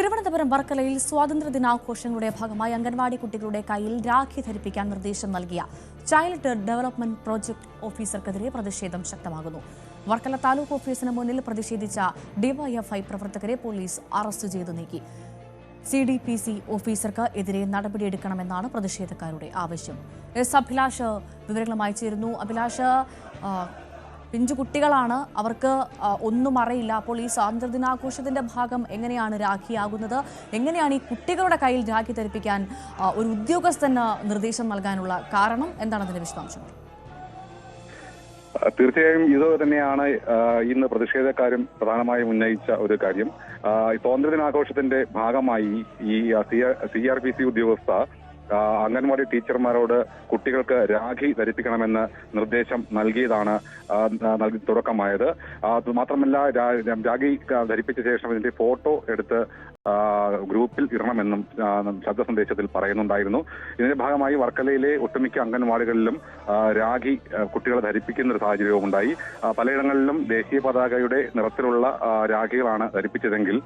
തിരുവനന്തപുരം വർക്കലയിൽ സ്വാതന്ത്ര്യദിനാഘോഷങ്ങളുടെ ഭാഗമായി അംഗൻവാടി കുട്ടികളുടെ കയ്യിൽ രാഖി ധരിപ്പിക്കാൻ നിർദ്ദേശം നൽകിയ ചൈൽഡ് ഡെവലപ്മെന്റ് പ്രോജക്ട് ഓഫീസർക്കെതിരെ പ്രതിഷേധം ശക്തമാകുന്നു. വർക്കല താലൂക്ക് ഓഫീസിന് മുന്നിൽ പ്രതിഷേധിച്ച ഡിവൈഎഫ്ഐ പ്രവർത്തകരെ പോലീസ് അറസ്റ്റ് ചെയ്തു നീക്കി. CDPC ഓഫീസർക്ക് എതിരെ നടപടിയെടുക്കണമെന്നാണ് പ്രതിഷേധക്കാരുടെ ആവശ്യം. അഭിലാഷ് വിവരങ്ങളുമായി ചേരുന്നു. അഭിലാഷ്, പിഞ്ചു കുട്ടികളാണ്, അവർക്ക് ഒന്നും അറിയില്ല. അപ്പോൾ ഈ സ്വാതന്ത്ര്യദിനാഘോഷത്തിന്റെ ഭാഗം എങ്ങനെയാണ് രാഖിയാകുന്നത്? എങ്ങനെയാണ് ഈ കുട്ടികളുടെ കയ്യിൽ രാഖി ധരിപ്പിക്കാൻ ഒരു ഉദ്യോഗസ്ഥന് നിർദ്ദേശം നൽകാനുള്ള കാരണം? എന്താണ് അതിന്റെ വിശദാംശങ്ങൾ? തീർച്ചയായും ഇത് തന്നെയാണ് ഇന്ന് പ്രതിഷേധക്കാരും പ്രധാനമായും ഉന്നയിച്ച ഒരു കാര്യം. സ്വാതന്ത്ര്യദിനാഘോഷത്തിന്റെ ഭാഗമായി ഈ CRPC ഉദ്യോഗസ്ഥ അംഗൻവാടി ടീച്ചർമാരോട് കുട്ടികൾക്ക് രാഖി ധരിപ്പിക്കണമെന്ന് നിർദ്ദേശം നൽകിയതാണ് തുടക്കമായത്. മാത്രമല്ല, രാഖി ധരിപ്പിച്ച ശേഷം ഇതിന്റെ ഫോട്ടോ എടുത്ത് ഗ്രൂപ്പിൽ ഇടണമെന്നും ശബ്ദ സന്ദേശത്തിൽ പറയുന്നുണ്ടായിരുന്നു. ഇതിന്റെ ഭാഗമായി വർക്കലയിലെ ഒട്ടുമിക്ക അംഗൻവാടികളിലും രാഖി കുട്ടികളെ ധരിപ്പിക്കുന്ന ഒരു സാഹചര്യവും ഉണ്ടായി. പലയിടങ്ങളിലും ദേശീയ പതാകയുടെ നിറത്തിലുള്ള രാഖികളാണ് ധരിപ്പിച്ചതെങ്കിൽ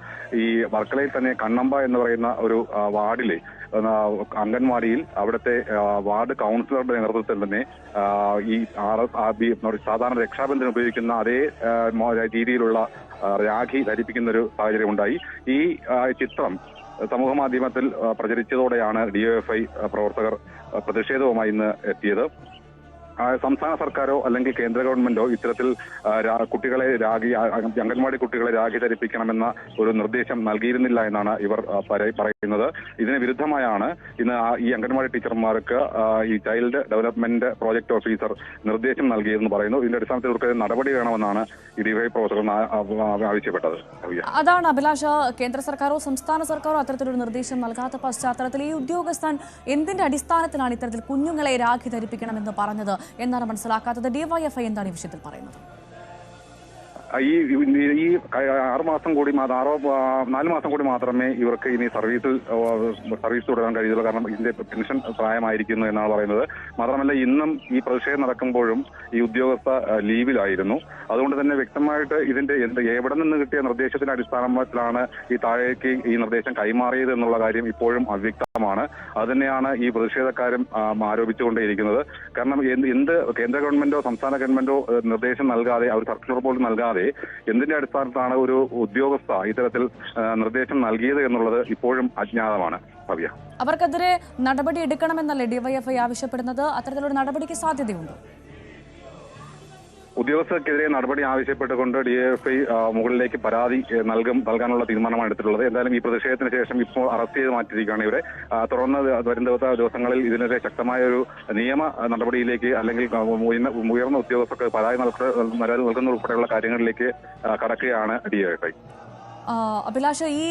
ഈ വർക്കലയിൽ തന്നെ കണ്ണമ്പ എന്ന് പറയുന്ന ഒരു വാർഡിലെ അംഗൻവാടിയിൽ അവിടുത്തെ വാർഡ് കൗൺസിലറുടെ നേതൃത്വത്തിൽ തന്നെ ഈ സാധാരണ രക്ഷാബന്ധനം ഉപയോഗിക്കുന്ന അതേ രീതിയിലുള്ള രാഖി ധരിപ്പിക്കുന്ന ഒരു സാഹചര്യം ഉണ്ടായി. ഈ ചിത്രം സമൂഹ മാധ്യമത്തിൽ പ്രചരിച്ചതോടെയാണ് DYFI പ്രവർത്തകർ പ്രതിഷേധവുമായി ഇന്ന് എത്തിയത്. സംസ്ഥാന സർക്കാരോ അല്ലെങ്കിൽ കേന്ദ്ര ഗവൺമെന്റോ ഇത്തരത്തിൽ കുട്ടികളെ അംഗൻവാടി കുട്ടികളെ രാഖി ധരിപ്പിക്കണമെന്ന ഒരു നിർദ്ദേശം നൽകിയിരുന്നില്ല എന്നാണ് ഇവർ പറയുന്നത്. ഇതിന് വിരുദ്ധമായാണ് ഇന്ന് ഈ അംഗൻവാടി ടീച്ചർമാർക്ക് ഈ ചൈൽഡ് ഡെവലപ്മെന്റ് പ്രോജക്ട് ഓഫീസർ നിർദ്ദേശം നൽകിയെന്ന് പറയുന്നു. ഇതിന്റെ അടിസ്ഥാനത്തിൽ ഇവർക്ക് നടപടി വേണമെന്നാണ് ഈ DYFI പ്രവർത്തകർ ആവശ്യപ്പെട്ടത്. അതാണ് അഭിലാഷ്, കേന്ദ്ര സർക്കാരോ സംസ്ഥാന സർക്കാരോ അത്തരത്തിലൊരു നിർദ്ദേശം നൽകാത്ത പശ്ചാത്തലത്തിൽ ഈ ഉദ്യോഗസ്ഥൻ എന്തിന്റെ അടിസ്ഥാനത്തിലാണ് ഇത്തരത്തിൽ കുഞ്ഞുങ്ങളെ രാഖി ധരിപ്പിക്കണമെന്ന് പറഞ്ഞത് എന്നാണ് മനസ്സിലാക്കാത്തത്. DYFI എന്താണ് ഈ വിഷയത്തിൽ പറയുന്നത്? ഈ 4 മാസം കൂടി മാത്രമേ ഇവർക്ക് ഇനി സർവീസ് തുടരാൻ കഴിയുള്ളൂ. കാരണം ഇതിന്റെ പെൻഷൻ പ്രായമായിരിക്കുന്നു എന്നാണ് പറയുന്നത്. മാത്രമല്ല, ഇന്നും ഈ പ്രതിഷേധം നടക്കുമ്പോഴും ഈ ഉദ്യോഗസ്ഥ ലീവിലായിരുന്നു. അതുകൊണ്ട് തന്നെ വ്യക്തമായിട്ട് ഇതിന്റെ എവിടെ നിന്ന് കിട്ടിയ നിർദ്ദേശത്തിന്റെ അടിസ്ഥാനത്തിലാണ് ഈ താഴേക്ക് ഈ നിർദ്ദേശം കൈമാറിയത് എന്നുള്ള കാര്യം ഇപ്പോഴും അവ്യക്തമാണ്. അതുതന്നെയാണ് ഈ പ്രതിഷേധക്കാരും ആരോപിച്ചുകൊണ്ടേയിരിക്കുന്നത്. കാരണം എന്ത് കേന്ദ്ര ഗവൺമെന്റോ സംസ്ഥാന ഗവൺമെന്റോ നിർദ്ദേശം നൽകാതെ, അവർ സർക്കുലർ പോലും നൽകാതെ എന്തിന്റെ അടിസ്ഥാനത്തിലാണ് ഒരു ഉദ്യോഗസ്ഥ ഇത്തരത്തിൽ നിർദ്ദേശം നൽകിയത് എന്നുള്ളത് ഇപ്പോഴും അജ്ഞാതമാണ്. ഭവ്യ, അവർക്കെതിരെ നടപടി എടുക്കണമെന്നല്ലേ DYFI ആവശ്യപ്പെടുന്നത്? അത്തരത്തിലൊരു നടപടിക്ക് സാധ്യതയുണ്ടോ? ഉദ്യോഗസ്ഥർക്കെതിരെ നടപടി ആവശ്യപ്പെട്ടുകൊണ്ട് DYFI മുകളിലേക്ക് പരാതി നൽകാനുള്ള തീരുമാനമാണ് എടുത്തിട്ടുള്ളത്. എന്തായാലും ഈ പ്രതിഷേധത്തിന് ശേഷം ഇപ്പോൾ അറസ്റ്റ് ചെയ്ത് മാറ്റിയിരിക്കുകയാണ് ഇവരെ. തുടർന്ന് വരുന്ന ദിവസങ്ങളിൽ ഇതിനെതിരെ ശക്തമായ ഒരു നിയമ നടപടിയിലേക്ക് അല്ലെങ്കിൽ ഉയർന്ന ഉദ്യോഗസ്ഥർക്ക് പരാതി നൽകുന്ന ഉൾപ്പെടെയുള്ള കാര്യങ്ങളിലേക്ക് കടക്കുകയാണ് DYFI. അഭിലാഷ്, ഈ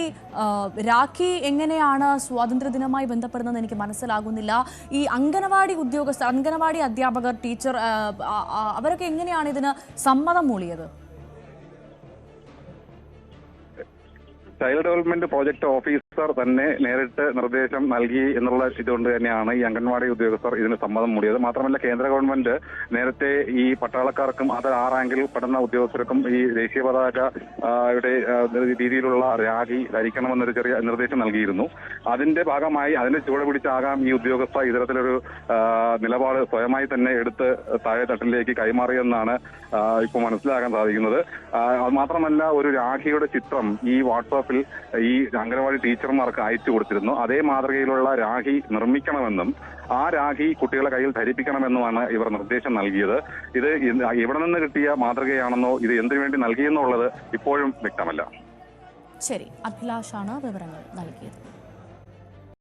രാഖി എങ്ങനെയാണ് സ്വാതന്ത്ര്യദിനവുമായി ബന്ധപ്പെടുന്നതെന്ന് എനിക്ക് മനസ്സിലാകുന്നില്ല. ഈ അംഗനവാടി അധ്യാപകർ, ടീച്ചർ, അവരൊക്കെ എങ്ങനെയാണ് ഇതിന് സമ്മതം മൂളിയത്? ചൈൽഡ് ഡെവലപ്മെന്റ് പ്രോജക്ട് ഓഫീസർ തന്നെ നേരിട്ട് നിർദ്ദേശം നൽകി എന്നുള്ള ഇതുകൊണ്ട് തന്നെയാണ് ഈ അംഗൻവാടി ഉദ്യോഗസ്ഥർ ഇതിന് സമ്മതം മൂടിയത്. മാത്രമല്ല, കേന്ദ്ര ഗവൺമെന്റ് നേരത്തെ ഈ പട്ടാളക്കാർക്കും അത് 6 റാങ്കിൽ പെടുന്ന ഉദ്യോഗസ്ഥർക്കും ഈ ദേശീയ പതാകയുടെ രീതിയിലുള്ള രാഖി ധരിക്കണമെന്നൊരു ചെറിയ നിർദ്ദേശം നൽകിയിരുന്നു. അതിന്റെ ഭാഗമായി അതിന്റെ ചുവട് പിടിച്ചാകാം ഈ ഉദ്യോഗസ്ഥ ഇത്തരത്തിലൊരു നിലപാട് സ്വയമായി തന്നെ എടുത്ത് താഴെ തട്ടിലേക്ക് കൈമാറിയെന്നാണ് ഇപ്പോൾ മനസ്സിലാക്കാൻ സാധിക്കുന്നത്. മാത്രമല്ല, ഒരു രാഖിയുടെ ചിത്രം ഈ വാട്സാപ്പിൽ ഈ അംഗനവാടി ടീച്ചർമാർക്ക് അയച്ചു കൊടുത്തിരുന്നു. അതേ മാതൃകയിലുള്ള രാഖി നിർമ്മിക്കണമെന്നും ആ രാഖി കുട്ടികളെ കയ്യിൽ ധരിപ്പിക്കണമെന്നുമാണ് ഇവർ നിർദ്ദേശം നൽകിയത്. ഇത് എവിടെ നിന്ന് കിട്ടിയ മാതൃകയാണെന്നോ ഇത് എന്തിനു വേണ്ടി നൽകിയെന്നുള്ളത് ഇപ്പോഴും വ്യക്തമല്ല. ശരി, അഭിലാഷാണ് വിവരങ്ങൾ നൽകിയത്.